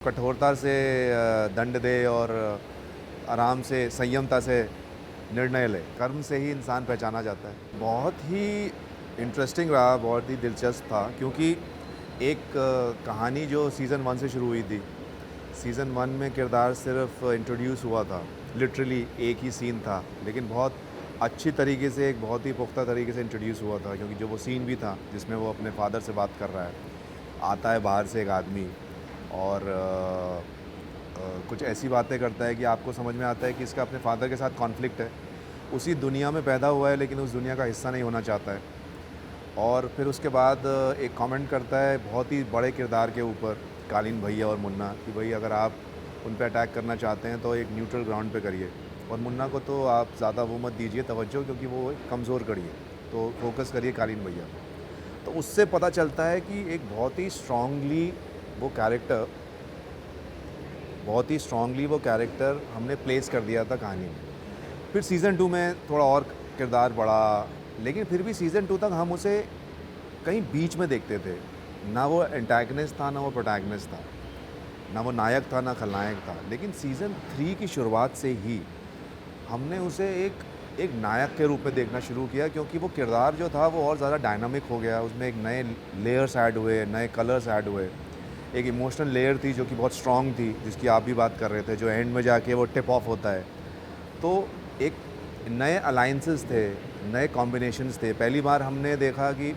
कठोरता से दंड दे और आराम से संयमता से निर्णय ले। कर्म से ही इंसान पहचाना जाता है। बहुत ही इंटरेस्टिंग रहा, बहुत ही दिलचस्प था, क्योंकि एक कहानी जो सीज़न 1 से शुरू हुई थी। सीज़न 1 में किरदार सिर्फ इंट्रोड्यूस हुआ था, लिटरली एक ही सीन था, लेकिन बहुत अच्छी तरीके से, एक बहुत ही पुख्ता तरीके से इंट्रोड्यूस हुआ था। क्योंकि जो वो सीन भी था जिसमें वो अपने फादर से बात कर रहा है, आता है बाहर से एक आदमी और कुछ ऐसी बातें करता है कि आपको समझ में आता है कि इसका अपने फादर के साथ कॉन्फ्लिक्ट है। उसी दुनिया में पैदा हुआ है लेकिन उस दुनिया का हिस्सा नहीं होना चाहता है। और फिर उसके बाद एक कमेंट करता है बहुत ही बड़े किरदार के ऊपर, कालीन भैया और मुन्ना, कि भाई अगर आप उन पे अटैक करना चाहते हैं तो एक न्यूट्रल ग्राउंड पे करिए, और मुन्ना को तो आप ज़्यादा वो मत दीजिए तवज्जो, क्योंकि वो एक कमज़ोर कड़ी है, तो फोकस करिए कालीन भैया पे। तो उससे पता चलता है कि एक बहुत ही स्ट्रांगली वो कैरेक्टर हमने प्लेस कर दिया था कहानी में। फिर सीज़न 2 में थोड़ा और किरदार बढ़ा, लेकिन फिर भी सीज़न 2 तक हम उसे कहीं बीच में देखते थे। ना वो एंटागनिस्ट था, ना वो प्रोटैगनिस्ट था, ना वो नायक था, ना खलनायक था। लेकिन सीज़न 3 की शुरुआत से ही हमने उसे एक नायक के रूप में देखना शुरू किया, क्योंकि वो किरदार जो था वो और ज़्यादा डायनामिक हो गया। उसमें एक नए लेयर्स ऐड हुए, नए कलर्स ऐड हुए। एक इमोशनल लेयर थी जो कि बहुत स्ट्रॉन्ग थी, जिसकी आप भी बात कर रहे थे, जो एंड में जाके वो टिप ऑफ होता है। तो एक नए अलाइंसेस थे, नए कॉम्बिनेशंस थे। पहली बार हमने देखा कि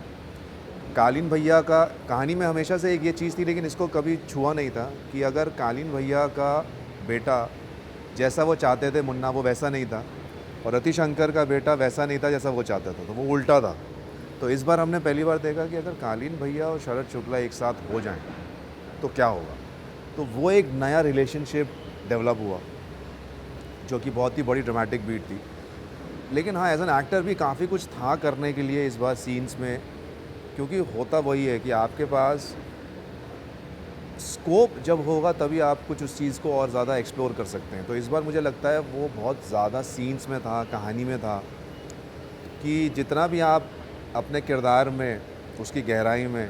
कालीन भैया का कहानी में हमेशा से एक ये चीज़ थी, लेकिन इसको कभी छुआ नहीं था, कि अगर कालीन भैया का बेटा जैसा वो चाहते थे मुन्ना, वो वैसा नहीं था, और रतिशंकर का बेटा वैसा नहीं था जैसा वो चाहता था, तो वो उल्टा था। तो इस बार हमने पहली बार देखा कि अगर कालीन भैया और शरद शुक्ला एक साथ हो जाएं तो क्या होगा। तो वो एक नया रिलेशनशिप डेवलप हुआ, जो कि बहुत ही बड़ी ड्रामेटिक बीट थी। लेकिन हाँ, एज एन एक्टर भी काफ़ी कुछ था करने के लिए इस बार सीन्स में, क्योंकि होता वही है कि आपके पास स्कोप जब होगा तभी आप कुछ उस चीज़ को और ज़्यादा एक्सप्लोर कर सकते हैं। तो इस बार मुझे लगता है वो बहुत ज़्यादा सीन्स में था, कहानी में था, कि जितना भी आप अपने किरदार में, उसकी गहराई में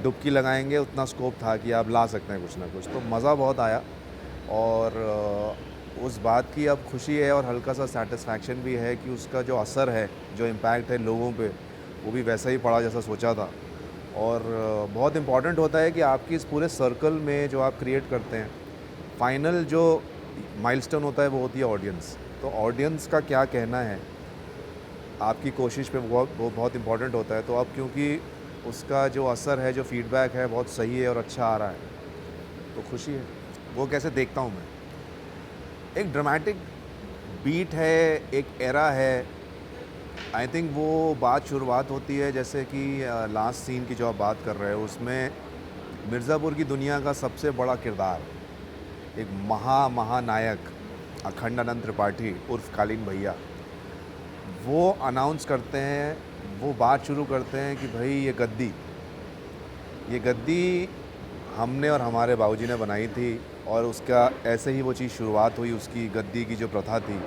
डुबकी लगाएंगे, उतना स्कोप था कि आप ला सकते हैं कुछ ना कुछ। तो मज़ा बहुत आया, और उस बात की अब खुशी है और हल्का सा सेटिस्फैक्शन भी है कि उसका जो असर है, जो इम्पैक्ट है लोगों पे, वो भी वैसा ही पड़ा जैसा सोचा था। और बहुत इम्पॉर्टेंट होता है कि आपकी इस पूरे सर्कल में जो आप क्रिएट करते हैं, फाइनल जो माइलस्टोन होता है वो होती है ऑडियंस। तो ऑडियंस का क्या कहना है आपकी कोशिश पे, वो बहुत इम्पॉर्टेंट होता है। तो अब क्योंकि उसका जो असर है, जो फीडबैक है, बहुत सही है और अच्छा आ रहा है, तो खुशी है। वो कैसे देखता हूँ मैं, एक ड्रामेटिक बीट है, एक एरा है। आई थिंक वो बात शुरुआत होती है जैसे कि लास्ट सीन की जो आप बात कर रहे हो, उसमें मिर्ज़ापुर की दुनिया का सबसे बड़ा किरदार, एक महानायक अखंडानंद त्रिपाठी उर्फ कालीन भैया, वो अनाउंस करते हैं, वो बात शुरू करते हैं कि भाई ये गद्दी हमने और हमारे बाबूजी ने बनाई थी, और उसका ऐसे ही वो चीज़ शुरुआत हुई, उसकी गद्दी की जो प्रथा थी।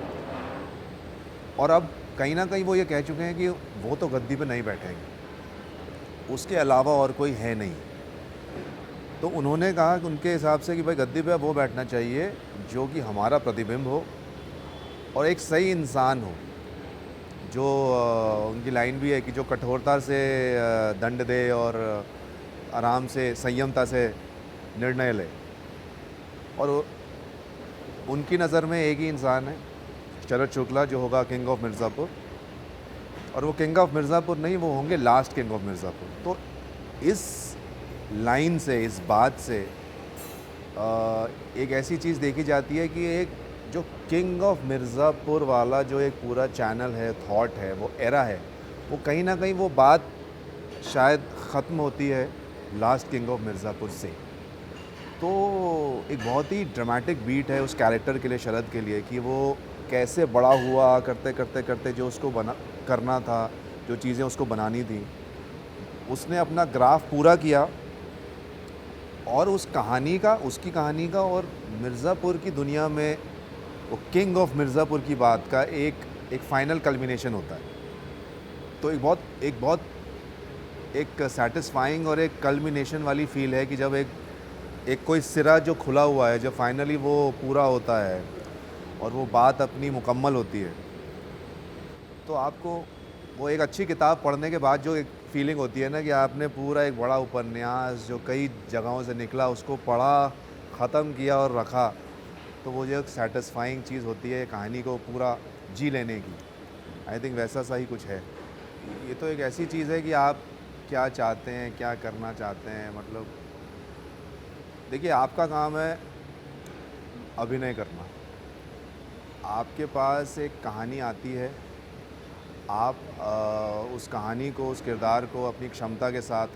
और अब कहीं ना कहीं वो ये कह चुके हैं कि वो तो गद्दी पे नहीं बैठेंगे, उसके अलावा और कोई है नहीं। तो उन्होंने कहा कि उनके हिसाब से कि भाई गद्दी पे वो बैठना चाहिए जो कि हमारा प्रतिबिंब हो और एक सही इंसान हो, जो उनकी लाइन भी है कि जो कठोरता से दंड दे और आराम से संयमता से निर्णय ले। और उनकी नज़र में एक ही इंसान है, शरद शुक्ला, जो होगा किंग ऑफ मिर्ज़ापुर। और वो किंग ऑफ मिर्ज़ापुर नहीं, वो होंगे लास्ट किंग ऑफ मिर्ज़ापुर। तो इस लाइन से, इस बात से एक ऐसी चीज़ देखी जाती है कि एक जो किंग ऑफ मिर्ज़ापुर वाला जो एक पूरा चैनल है, थॉट है, वो एरा है, वो कहीं ना कहीं वो बात शायद ख़त्म होती है लास्ट किंग ऑफ मिर्ज़ापुर से। तो एक बहुत ही ड्रामेटिक बीट है उस कैरेक्टर के लिए, शरद के लिए, कि वो कैसे बड़ा हुआ, करते करते करते जो उसको करना था, जो चीज़ें उसको बनानी थी, उसने अपना ग्राफ पूरा किया, और उसकी कहानी का और मिर्ज़ापुर की दुनिया में वो किंग ऑफ मिर्ज़ापुर की बात का एक फ़ाइनल कल्मिनेशन होता है। तो एक बहुत एक सेटिस्फाइंग और एक कल्मिनेशन वाली फ़ील है कि जब एक एक कोई सिरा जो खुला हुआ है, जब फाइनली वो पूरा होता है और वो बात अपनी मुकम्मल होती है, तो आपको वो एक अच्छी किताब पढ़ने के बाद जो एक फीलिंग होती है ना कि आपने पूरा एक बड़ा उपन्यास जो कई जगहों से निकला उसको पढ़ा, ख़त्म किया और रखा, तो वो जो एक सैटिस्फाइंग चीज़ होती है कहानी को पूरा जी लेने की, आई थिंक वैसा सा ही कुछ है। ये तो एक ऐसी चीज़ है कि आप क्या चाहते हैं, क्या करना चाहते हैं, मतलब देखिए आपका काम है अभिनय करना। आपके पास एक कहानी आती है, आप उस कहानी को, उस किरदार को अपनी क्षमता के साथ,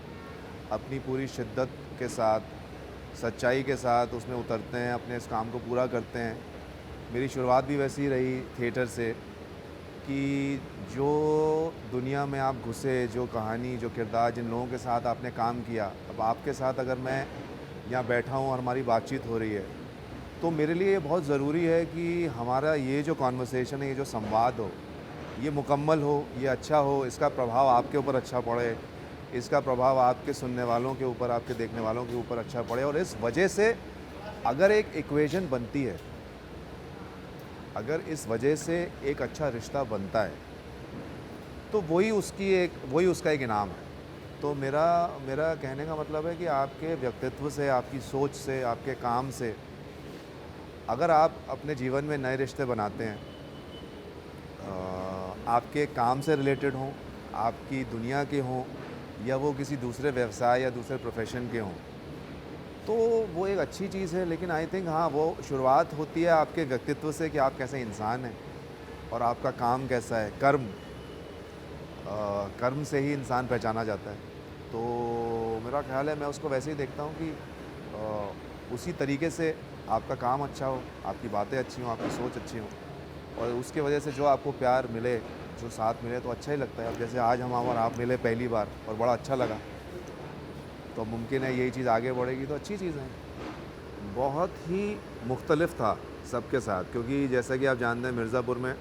अपनी पूरी शिद्दत के साथ, सच्चाई के साथ उसमें उतरते हैं, अपने इस काम को पूरा करते हैं। मेरी शुरुआत भी वैसी ही रही थिएटर से कि जो दुनिया में आप घुसे, जो कहानी, जो किरदार, जिन लोगों के साथ आपने काम किया, अब आपके साथ अगर मैं यहाँ बैठा हूँ और हमारी बातचीत हो रही है, तो मेरे लिए ये बहुत ज़रूरी है कि हमारा ये जो कॉन्वर्सेशन है, ये जो संवाद हो, ये मुकम्मल हो, ये अच्छा हो, इसका प्रभाव आपके ऊपर अच्छा पड़े, इसका प्रभाव आपके सुनने वालों के ऊपर, आपके देखने वालों के ऊपर अच्छा पड़े। और इस वजह से अगर एक इक्वेशन बनती है, अगर इस वजह से एक अच्छा रिश्ता बनता है, तो वही उसका एक इनाम है। तो मेरा मेरा कहने का मतलब है कि आपके व्यक्तित्व से, आपकी सोच से, आपके काम से अगर आप अपने जीवन में नए रिश्ते बनाते हैं, आपके काम से रिलेटेड हों, आपकी दुनिया के हों, या वो किसी दूसरे व्यवसाय या दूसरे प्रोफेशन के हों, तो वो एक अच्छी चीज़ है। लेकिन आई थिंक हाँ, वो शुरुआत होती है आपके व्यक्तित्व से कि आप कैसे इंसान हैं और आपका काम कैसा है। कर्म से ही इंसान पहचाना जाता है। तो मेरा ख़्याल है मैं उसको वैसे ही देखता हूँ कि उसी तरीके से आपका काम अच्छा हो, आपकी बातें अच्छी हों, आपकी सोच अच्छी हो, और उसके वजह से जो आपको प्यार मिले, जो साथ मिले, तो अच्छा ही लगता है। अब जैसे आज हम और आप मिले पहली बार और बड़ा अच्छा लगा, तो मुमकिन है यही चीज़ आगे बढ़ेगी, तो अच्छी चीज़ है। बहुत ही मुख्तलिफ था सबके साथ, क्योंकि जैसा कि आप जानते हैं मिर्ज़ापुर में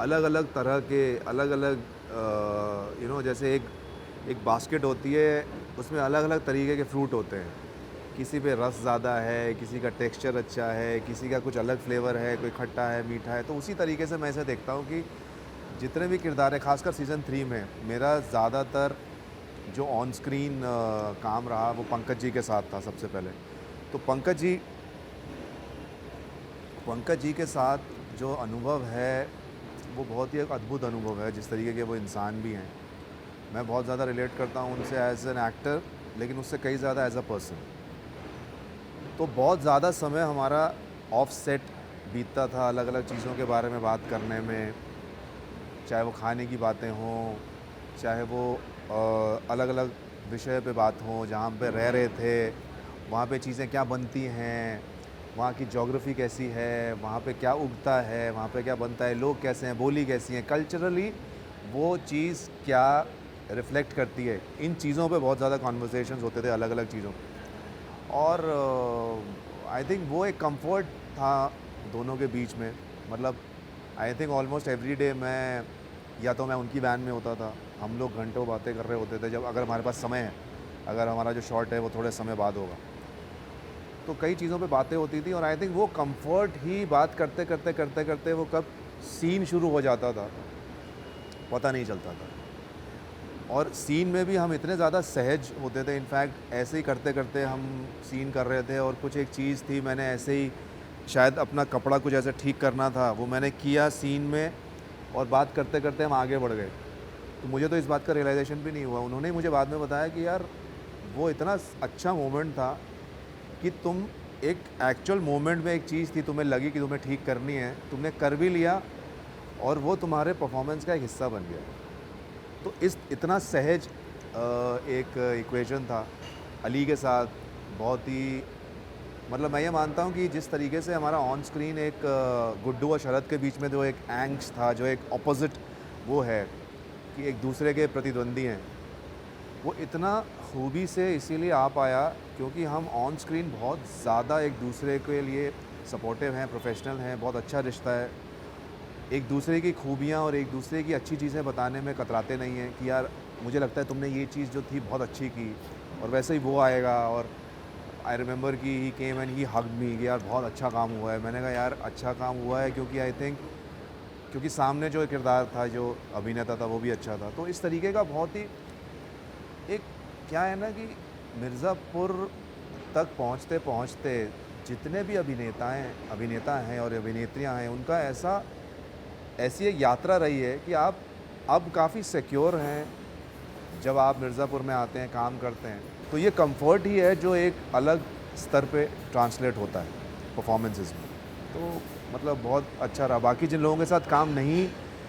अलग अलग तरह के अलग अलग जैसे एक बास्केट होती है, उसमें अलग अलग तरीके के फ्रूट होते हैं। किसी पे रस ज़्यादा है, किसी का टेक्सचर अच्छा है, किसी का कुछ अलग फ्लेवर है, कोई खट्टा है, मीठा है। तो उसी तरीके से मैं इसे देखता हूँ कि जितने भी किरदार हैं, ख़ासकर सीज़न 3 में मेरा ज़्यादातर जो ऑन स्क्रीन काम रहा वो पंकज जी के साथ था सबसे पहले। तो पंकज जी के साथ जो अनुभव है वो बहुत ही एक अद्भुत अनुभव है, जिस तरीके के वो इंसान भी हैं। मैं बहुत ज़्यादा रिलेट करता हूँ उनसे एज़ एन एक्टर, लेकिन उससे कई ज़्यादा एज़ अ पर्सन। तो बहुत ज़्यादा समय हमारा ऑफ सेट बीतता था अलग अलग चीज़ों के बारे में बात करने में, चाहे वो खाने की बातें हों, चाहे वो अलग अलग विषय पे बात हो, जहाँ पे रह रहे थे वहाँ पे चीज़ें क्या बनती हैं, वहाँ की ज्योग्राफी कैसी है, वहाँ पे क्या उगता है, वहाँ पे क्या बनता है, लोग कैसे हैं, बोली कैसी है, कल्चरली वो चीज़ क्या रिफ़्लेक्ट करती है। इन चीज़ों पे बहुत ज़्यादा कॉन्वर्सेशंस होते थे अलग अलग चीज़ों। और आई थिंक वो एक कंफर्ट था दोनों के बीच में। मतलब I think almost every day मैं या तो मैं उनकी वैन में होता था, हम लोग घंटों बातें कर रहे होते थे। जब अगर हमारे पास समय है, अगर हमारा जो शॉट है वो थोड़े समय बाद होगा, तो कई चीज़ों पे बातें होती थी। और आई थिंक वो कंफर्ट ही बात करते करते करते करते वो कब सीन शुरू हो जाता था पता नहीं चलता था। और सीन में भी हम इतने ज़्यादा सहज होते थे, इनफैक्ट ऐसे ही करते करते हम सीन कर रहे थे। और कुछ एक चीज़ थी, मैंने ऐसे ही शायद अपना कपड़ा कुछ ऐसे ठीक करना था, वो मैंने किया सीन में, और बात करते करते हम आगे बढ़ गए। तो मुझे तो इस बात का रियलाइज़ेशन भी नहीं हुआ, उन्होंने ही मुझे बाद में बताया कि यार वो इतना अच्छा मोमेंट था कि तुम एक एक्चुअल मोमेंट में एक चीज़ थी, तुम्हें लगी कि तुम्हें ठीक करनी है, तुमने कर भी लिया और वो तुम्हारे परफॉर्मेंस का एक हिस्सा बन गया। तो इस इतना सहज एक इक्वेशन था अली के साथ। बहुत ही मतलब मैं ये मानता हूँ कि जिस तरीके से हमारा ऑन स्क्रीन एक गुड्डू और शरद के बीच में जो एक एंग्स था, जो एक ऑपोजिट वो है कि एक दूसरे के प्रतिद्वंदी हैं, वो इतना खूबी से इसीलिए आ पाया क्योंकि हम ऑन स्क्रीन बहुत ज़्यादा एक दूसरे के लिए सपोर्टिव हैं, प्रोफेशनल हैं, बहुत अच्छा रिश्ता है। एक दूसरे की खूबियाँ और एक दूसरे की अच्छी चीज़ें बताने में कतराते नहीं हैं कि यार मुझे लगता है तुमने ये चीज़ जो थी बहुत अच्छी की, और वैसे ही वो आएगा। और आई रिमेंबर कि ही केम एंड ही हग्ड मी कि यार बहुत अच्छा काम हुआ है। मैंने कहा यार अच्छा काम हुआ है क्योंकि आई थिंक क्योंकि सामने जो किरदार था, जो अभिनेता था, वो भी अच्छा था। तो इस तरीके का बहुत ही एक क्या है ना कि मिर्ज़ापुर तक पहुँचते-पहुँचते जितने भी अभिनेता हैं और अभिनेत्रियाँ हैं, उनका ऐसी एक यात्रा रही है कि आप अब काफ़ी सिक्योर हैं। जब आप मिर्ज़ापुर में आते हैं, काम करते हैं, तो ये कंफर्ट ही है जो एक अलग स्तर पे ट्रांसलेट होता है परफॉर्मेंसेस में। तो मतलब बहुत अच्छा रहा। बाकी जिन लोगों के साथ काम नहीं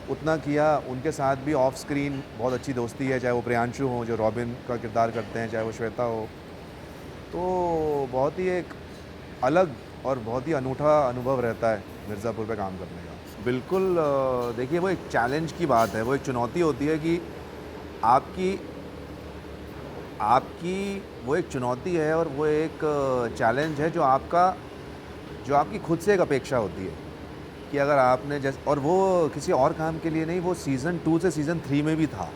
उतना किया, उनके साथ भी ऑफ स्क्रीन बहुत अच्छी दोस्ती है, चाहे वो प्रियांशु हों जो रॉबिन का किरदार करते हैं, चाहे वो श्वेता हो। तो बहुत ही एक अलग और बहुत ही अनूठा अनुभव रहता है मिर्ज़ापुर पे काम करने का। बिल्कुल देखिए वो एक चैलेंज की बात है, वो एक चुनौती होती है कि आपकी आपकी वो एक चुनौती है और वो एक चैलेंज है जो आपकी खुद से एक अपेक्षा होती है कि अगर आपने जैसे, और वो किसी और काम के लिए नहीं, वो सीज़न 2 से सीज़न 3 में भी था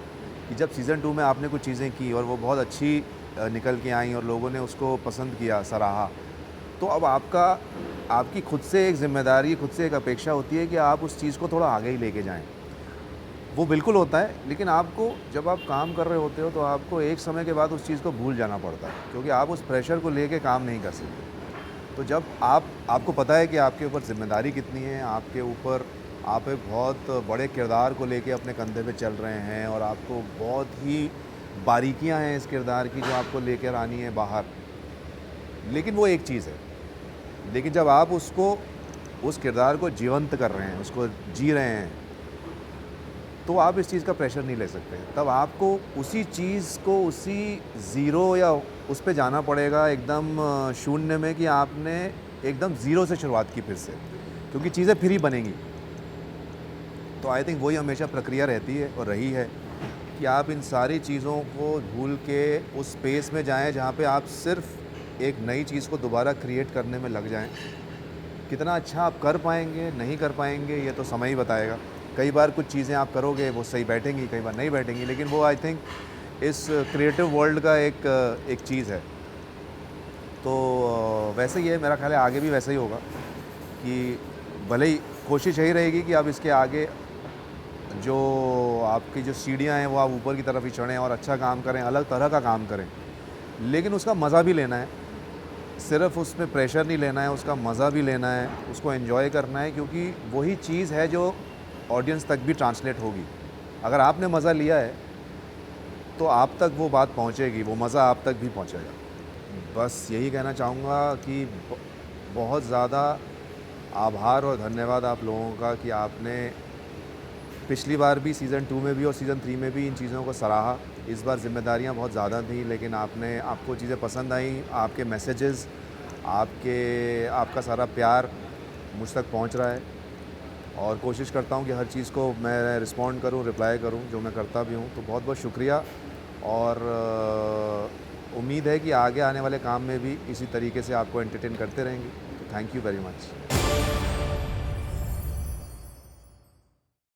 कि जब सीज़न 2 में आपने कुछ चीज़ें की और वो बहुत अच्छी निकल के आईं और लोगों ने उसको पसंद किया, सराहा। तो अब आपकी खुद से एक ज़िम्मेदारी, खुद से एक अपेक्षा होती है कि आप उस चीज़ को थोड़ा आगे ही लेके जाएँ। वो बिल्कुल होता है, लेकिन आपको जब आप काम कर रहे होते हो तो आपको एक समय के बाद उस चीज़ को भूल जाना पड़ता है, क्योंकि आप उस प्रेशर को लेके काम नहीं कर सकते। तो जब आपको पता है कि आपके ऊपर ज़िम्मेदारी कितनी है, आपके ऊपर आप एक बहुत बड़े किरदार को लेके अपने कंधे पे चल रहे हैं और आपको बहुत ही बारीकियां हैं इस किरदार की जो आपको लेकर आनी है बाहर। लेकिन वो एक चीज़ है, लेकिन जब आप उस किरदार को जीवंत कर रहे हैं, उसको जी रहे हैं, तो आप इस चीज़ का प्रेशर नहीं ले सकते। तब आपको उसी चीज़ को उसी ज़ीरो या उस पे जाना पड़ेगा एकदम शून्य में कि आपने एकदम ज़ीरो से शुरुआत की फिर से, क्योंकि चीज़ें फिर ही बनेंगी। तो आई थिंक वही हमेशा प्रक्रिया रहती है और रही है कि आप इन सारी चीज़ों को भूल के उस स्पेस में जाएँ जहाँ पे आप सिर्फ़ एक नई चीज़ को दोबारा क्रिएट करने में लग जाएँ। कितना अच्छा आप कर पाएँगे, नहीं कर पाएँगे, ये तो समय ही बताएगा। कई बार कुछ चीज़ें आप करोगे वो सही बैठेंगी, कई बार नहीं बैठेंगी, लेकिन वो आई थिंक इस क्रिएटिव वर्ल्ड का एक चीज़ है। तो वैसे ही है, मेरा ख़्याल है आगे भी वैसे ही होगा कि भले ही कोशिश यही रहेगी कि आप इसके आगे जो आपकी जो सीढ़ियाँ हैं वो आप ऊपर की तरफ ही चढ़ें और अच्छा काम करें, अलग तरह का काम करें। लेकिन उसका मज़ा भी लेना है, सिर्फ़ उसमें प्रेशर नहीं लेना है, उसका मज़ा भी लेना है, उसको एन्जॉय करना है, क्योंकि वही चीज़ है जो ऑडियंस तक भी ट्रांसलेट होगी। अगर आपने मज़ा लिया है तो आप तक वो बात पहुँचेगी, वो मज़ा आप तक भी पहुँचेगा। बस यही कहना चाहूँगा कि बहुत ज़्यादा आभार और धन्यवाद आप लोगों का कि आपने पिछली बार भी सीज़न 2 में भी और सीज़न 3 में भी इन चीज़ों को सराहा। इस बार ज़िम्मेदारियाँ बहुत ज़्यादा थी, लेकिन आपको चीज़ें पसंद आईं, आपके मैसेजेस, आपका सारा प्यार मुझ तक पहुँच रहा है और कोशिश करता हूँ कि हर चीज़ को मैं रिस्पॉन्ड करूँ, रिप्लाई करूँ, जो मैं करता भी हूँ। तो बहुत-बहुत शुक्रिया और उम्मीद है कि आगे आने वाले काम में भी इसी तरीके से आपको एंटरटेन करते रहेंगे। तो थैंक यू वेरी मच।